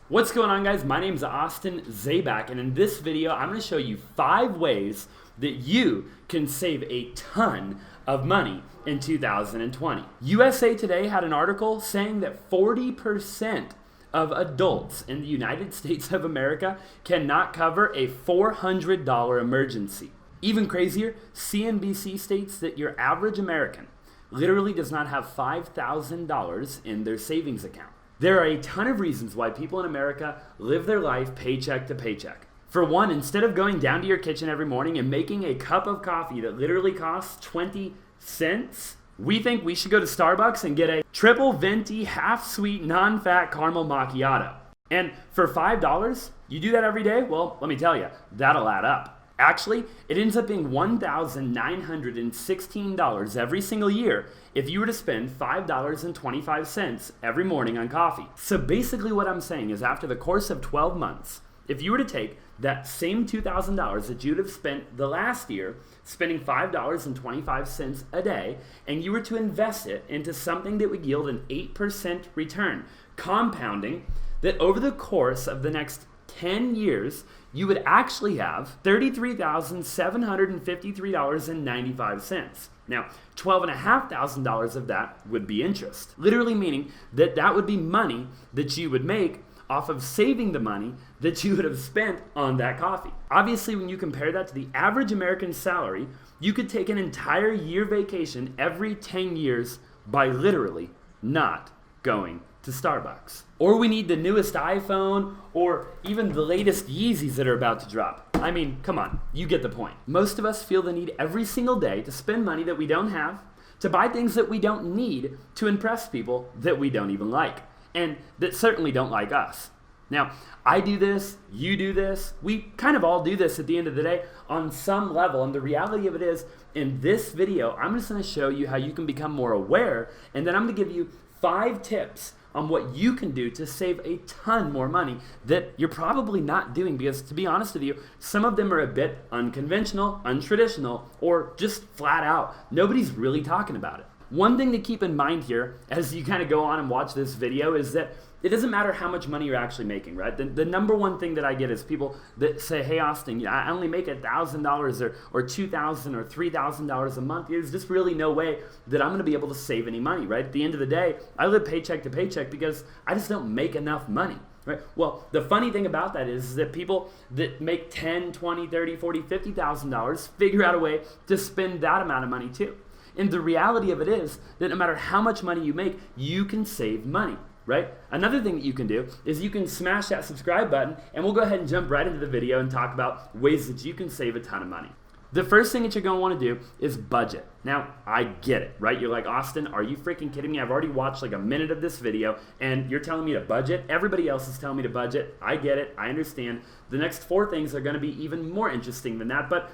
What's going on, guys? My name is Austin Zabak, and in this video I'm going to show you 5 ways that you can save a ton of money in 2020. USA Today had an article saying that 40% of adults in the United States of America cannot cover a $400 emergency. Even crazier, CNBC states that your average American literally does not have $5,000 in their savings account. There are a ton of reasons why people in America live their life paycheck to paycheck. For one, instead of going down to your kitchen every morning and making a cup of coffee that literally costs 20 cents, we think we should go to Starbucks and get a triple venti, half-sweet, non-fat caramel macchiato. And for $5, you do that every day? Well, let me tell you, that'll add up. Actually, it ends up being $1,916 every single year if you were to spend $5.25 every morning on coffee. So basically what I'm saying is after the course of 12 months, if you were to take that same $2,000 that you'd have spent the last year, spending $5.25 a day, and you were to invest it into something that would yield an 8% return, compounding, that over the course of the next 10 years, you would actually have $33,753.95. Now, $12,500 of that would be interest, literally meaning that that would be money that you would make off of saving the money that you would have spent on that coffee. Obviously, when you compare that to the average American salary, you could take an entire year vacation every 10 years by literally not going to Starbucks. Or we need the newest iPhone or even the latest Yeezys that are about to drop. I mean, come on, you get the point. Most of us feel the need every single day to spend money that we don't have, to buy things that we don't need, to impress people that we don't even like, and that certainly don't like us. Now, I do this, you do this, we kind of all do this at the end of the day on some level, and the reality of it is, in this video, I'm just going to show you how you can become more aware, and then I'm going to give you 5 tips on what you can do to save a ton more money that you're probably not doing, because to be honest with you, some of them are a bit unconventional, untraditional, or just flat out, nobody's really talking about it. One thing to keep in mind here as you kind of go on and watch this video is that it doesn't matter how much money you're actually making, right? The number one thing that I get is people that say, hey, Austin, I only make $1,000 or $2,000 or $3,000 a month. There's just really no way that I'm going to be able to save any money, right? At the end of the day, I live paycheck to paycheck because I just don't make enough money, right? Well, the funny thing about that is that people that make $10,000, $20,000, $30,000, $40,000, $50,000 figure out a way to spend that amount of money too. And the reality of it is that no matter how much money you make, you can save money. Right? Another thing that you can do is you can smash that subscribe button, and we'll go ahead and jump right into the video and talk about ways that you can save a ton of money. The first thing that you're going to want to do is budget. Now, I get it, right? You're like, Austin, are you freaking kidding me? I've already watched like a minute of this video, and you're telling me to budget? Everybody else is telling me to budget. I get it. I understand. The next 4 things are going to be even more interesting than that, but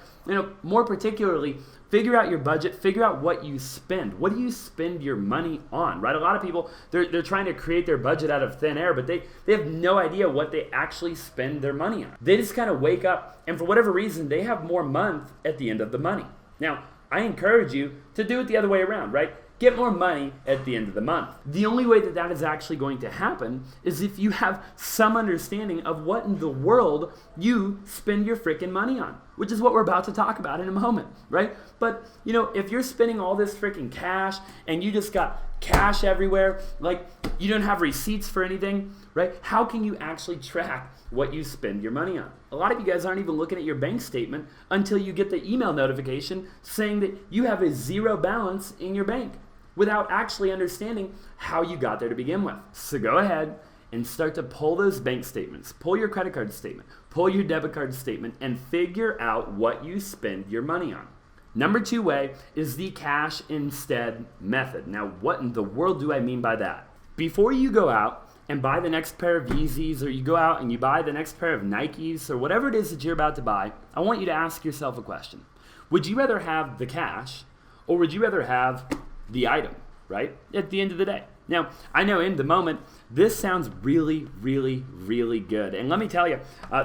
more particularly, figure out your budget, figure out what you spend. What do you spend your money on, right? A lot of people, they're trying to create their budget out of thin air, but they have no idea what they actually spend their money on. They just kind of wake up, and for whatever reason, they have more month at the end of the money. Now, I encourage you to do it the other way around, right? Get more money at the end of the month. The only way that that is actually going to happen is if you have some understanding of what in the world you spend your freaking money on, which is what we're about to talk about in a moment, right? But, if you're spending all this freaking cash and you just got cash everywhere, like you don't have receipts for anything, right? How can you actually track what you spend your money on? A lot of you guys aren't even looking at your bank statement until you get the email notification saying that you have a 0 balance in your bank, without actually understanding how you got there to begin with. So go ahead and start to pull those bank statements, pull your credit card statement, pull your debit card statement, and figure out what you spend your money on. Number 2 way is the cash instead method. Now, what in the world do I mean by that? Before you go out and buy the next pair of Yeezys, or you go out and you buy the next pair of Nikes, or whatever it is that you're about to buy, I want you to ask yourself a question. Would you rather have the cash, or would you rather have the item, right? At the end of the day. Now, I know in the moment, this sounds really, really, really good. And let me tell you,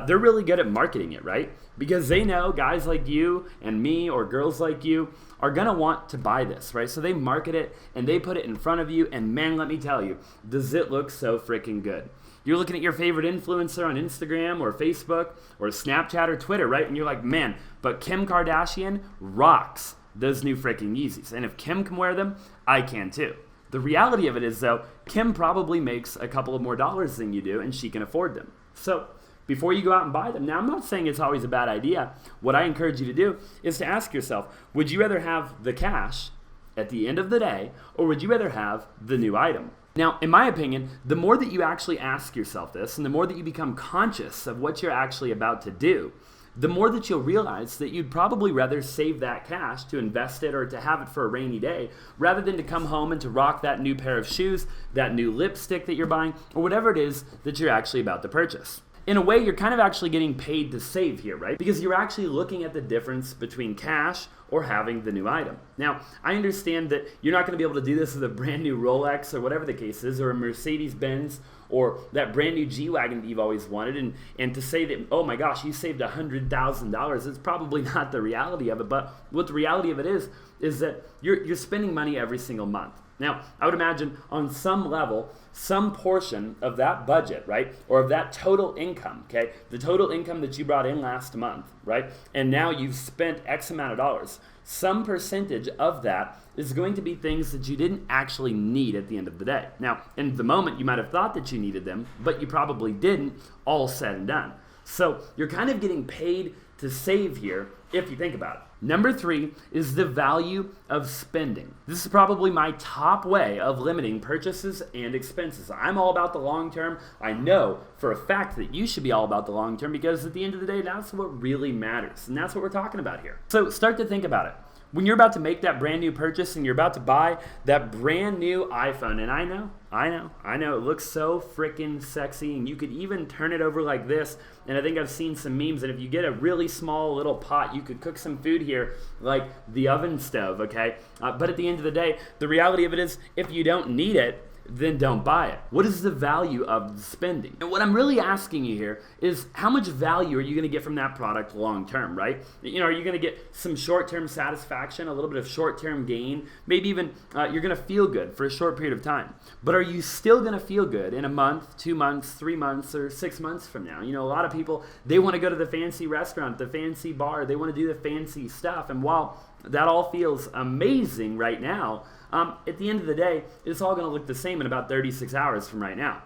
they're really good at marketing it, right? Because they know guys like you and me or girls like you are going to want to buy this, right? So they market it and they put it in front of you. And man, let me tell you, does it look so freaking good. You're looking at your favorite influencer on Instagram or Facebook or Snapchat or Twitter, right? And you're like, man, but Kim Kardashian rocks those new freaking Yeezys. And if Kim can wear them, I can too. The reality of it is, though, Kim probably makes a couple of more dollars than you do, and she can afford them. So before you go out and buy them, now I'm not saying it's always a bad idea. What I encourage you to do is to ask yourself, would you rather have the cash at the end of the day, or would you rather have the new item? Now, in my opinion, the more that you actually ask yourself this, and the more that you become conscious of what you're actually about to do, the more that you'll realize that you'd probably rather save that cash to invest it or to have it for a rainy day, rather than to come home and to rock that new pair of shoes, that new lipstick that you're buying, or whatever it is that you're actually about to purchase. In a way, you're kind of actually getting paid to save here, right? Because you're actually looking at the difference between cash or having the new item. Now, I understand that you're not going to be able to do this with a brand new Rolex or whatever the case is, or a Mercedes-Benz, or that brand new G-Wagon that you've always wanted, and to say that, oh my gosh, you saved $100,000, it's probably not the reality of it. But what the reality of it is that you're spending money every single month. Now, I would imagine on some level, some portion of that budget, right, or of that total income, okay, the total income that you brought in last month, right, and now you've spent X amount of dollars, some percentage of that is going to be things that you didn't actually need at the end of the day. Now, in the moment, you might have thought that you needed them, but you probably didn't, all said and done. So you're kind of getting paid to save here if you think about it. Number 3 is the value of spending. This is probably my top way of limiting purchases and expenses. I'm all about the long term. I know for a fact that you should be all about the long term, because at the end of the day, that's what really matters. And that's what we're talking about here. So start to think about it. When you're about to make that brand new purchase and you're about to buy that brand new iPhone, and I know, it looks so freaking sexy, and you could even turn it over like this, and I think I've seen some memes, and if you get a really small little pot, you could cook some food here like the oven stove, okay? But at the end of the day, the reality of it is, if you don't need it, then don't buy it. What is the value of spending? And what I'm really asking you here is, how much value are you going to get from that product long term, right? You know, are you going to get some short-term satisfaction, a little bit of short-term gain, maybe even you're going to feel good for a short period of time. But are you still going to feel good in a month, 2 months, 3 months, or 6 months from now? You know, a lot of people, they want to go to the fancy restaurant, the fancy bar, they want to do the fancy stuff. And while that all feels amazing right now, at the end of the day, it's all going to look the same in about 36 hours from right now.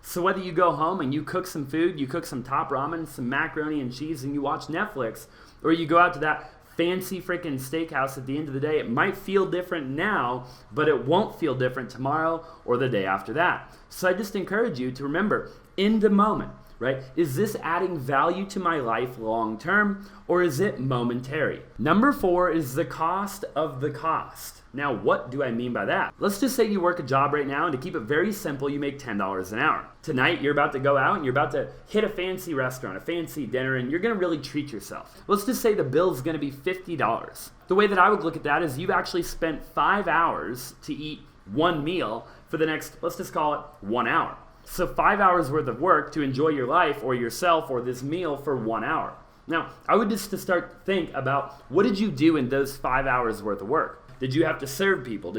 So whether you go home and you cook some food, you cook some top ramen, some macaroni and cheese, and you watch Netflix, or you go out to that fancy freaking steakhouse, at the end of the day, it might feel different now, but it won't feel different tomorrow or the day after that. So I just encourage you to remember, in the moment, right? Is this adding value to my life long term, or is it momentary? Number 4 is the cost of the cost. Now, what do I mean by that? Let's just say you work a job right now, and to keep it very simple, you make $10 an hour. Tonight, you're about to go out and you're about to hit a fancy restaurant, a fancy dinner, and you're going to really treat yourself. Let's just say the bill's going to be $50. The way that I would look at that is, you've actually spent 5 hours to eat one meal for the next, let's just call it 1 hour. So 5 hours worth of work to enjoy your life or yourself or this meal for 1 hour. Now, I would just to start think about, what did you do in those 5 hours worth of work? Did you have to serve people?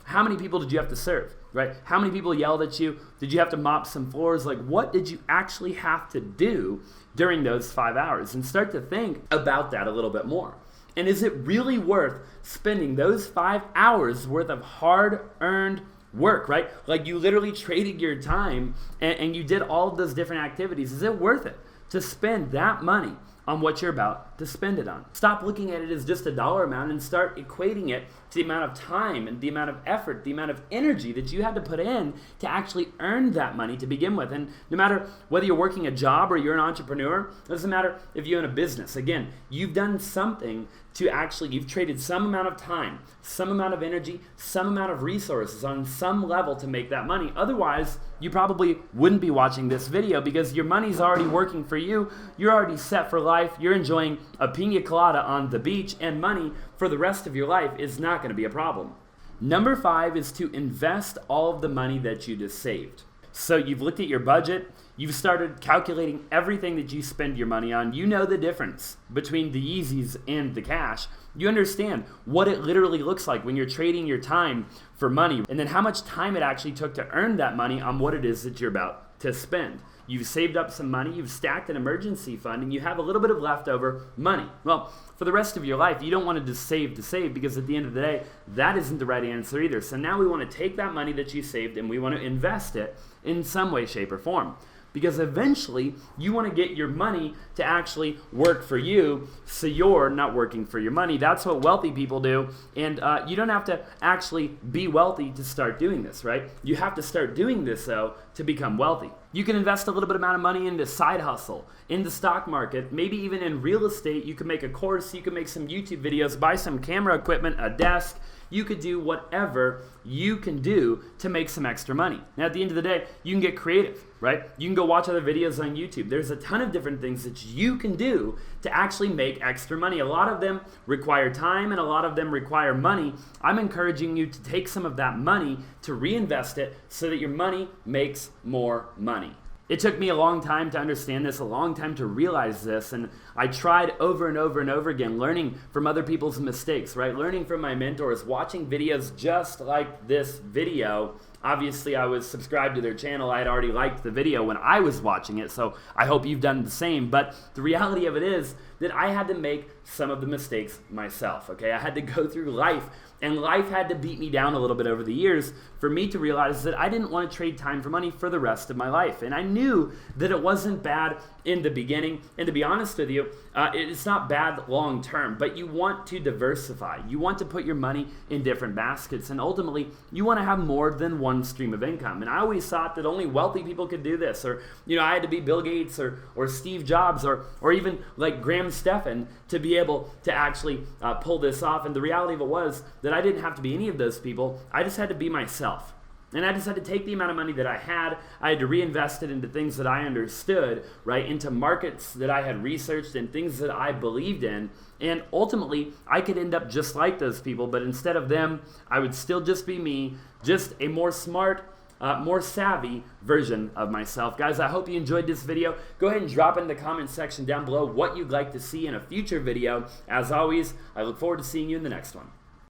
How many people did you have to serve, right? How many people yelled at you? Did you have to mop some floors? Like, what did you actually have to do during those 5 hours? And start to think about that a little bit more. And is it really worth spending those 5 hours worth of hard-earned work, right? Like, you literally traded your time and you did all of those different activities. Is it worth it to spend that money on what you're about to spend it on? Stop looking at it as just a dollar amount and start equating it to the amount of time and the amount of effort, the amount of energy that you had to put in to actually earn that money to begin with. And no matter whether you're working a job or you're an entrepreneur, it doesn't matter if you own a business. Again, you've done something you've traded some amount of time, some amount of energy, some amount of resources on some level to make that money. Otherwise, you probably wouldn't be watching this video, because your money's already working for you. You're already set for life. You're enjoying a pina colada on the beach, and money for the rest of your life is not going to be a problem. Number 5 is to invest all of the money that you just saved. So you've looked at your budget, You've started calculating everything that you spend your money on. You know the difference between the Yeezys and the cash. You understand what it literally looks like when you're trading your time for money, and then how much time it actually took to earn that money on what it is that you're about to spend. You've saved up some money, you've stacked an emergency fund, and you have a little bit of leftover money. Well, for the rest of your life, you don't want to just save to save, because at the end of the day, that isn't the right answer either. So now we want to take that money that you saved and we want to invest it in some way, shape, or form. Because eventually, you want to get your money to actually work for you, so you're not working for your money. That's what wealthy people do, and you don't have to actually be wealthy to start doing this, right? You have to start doing this, though, to become wealthy. You can invest a little bit amount of money into side hustle, in the stock market, maybe even in real estate. You can make a course, you can make some YouTube videos, buy some camera equipment, a desk. You could do whatever you can do to make some extra money. Now, at the end of the day, you can get creative, right? You can go watch other videos on YouTube. There's a ton of different things that you can do to actually make extra money. A lot of them require time and a lot of them require money. I'm encouraging you to take some of that money to reinvest it so that your money makes more money. It took me a long time to understand this, a long time to realize this, and I tried over and over and over again, learning from other people's mistakes, right? Learning from my mentors, watching videos just like this video. Obviously, I was subscribed to their channel. I had already liked the video when I was watching it, so I hope you've done the same. But the reality of it is that I had to make some of the mistakes myself, okay? I had to go through life, and life had to beat me down a little bit over the years for me to realize that I didn't want to trade time for money for the rest of my life. And I knew that it wasn't bad in the beginning. And to be honest with you, it's not bad long term, but you want to diversify. You want to put your money in different baskets. And ultimately, you want to have more than one stream of income. And I always thought that only wealthy people could do this. Or, I had to be Bill Gates or Steve Jobs or even like Graham Stephan to be able to actually pull this off. And the reality of it was that I didn't have to be any of those people. I just had to be myself. And I just had to take the amount of money that I had to reinvest it into things that I understood, right? Into markets that I had researched and things that I believed in. And ultimately, I could end up just like those people, but instead of them, I would still just be me, just a more smart, more savvy version of myself. Guys, I hope you enjoyed this video. Go ahead and drop in the comment section down below what you'd like to see in a future video. As always, I look forward to seeing you in the next one.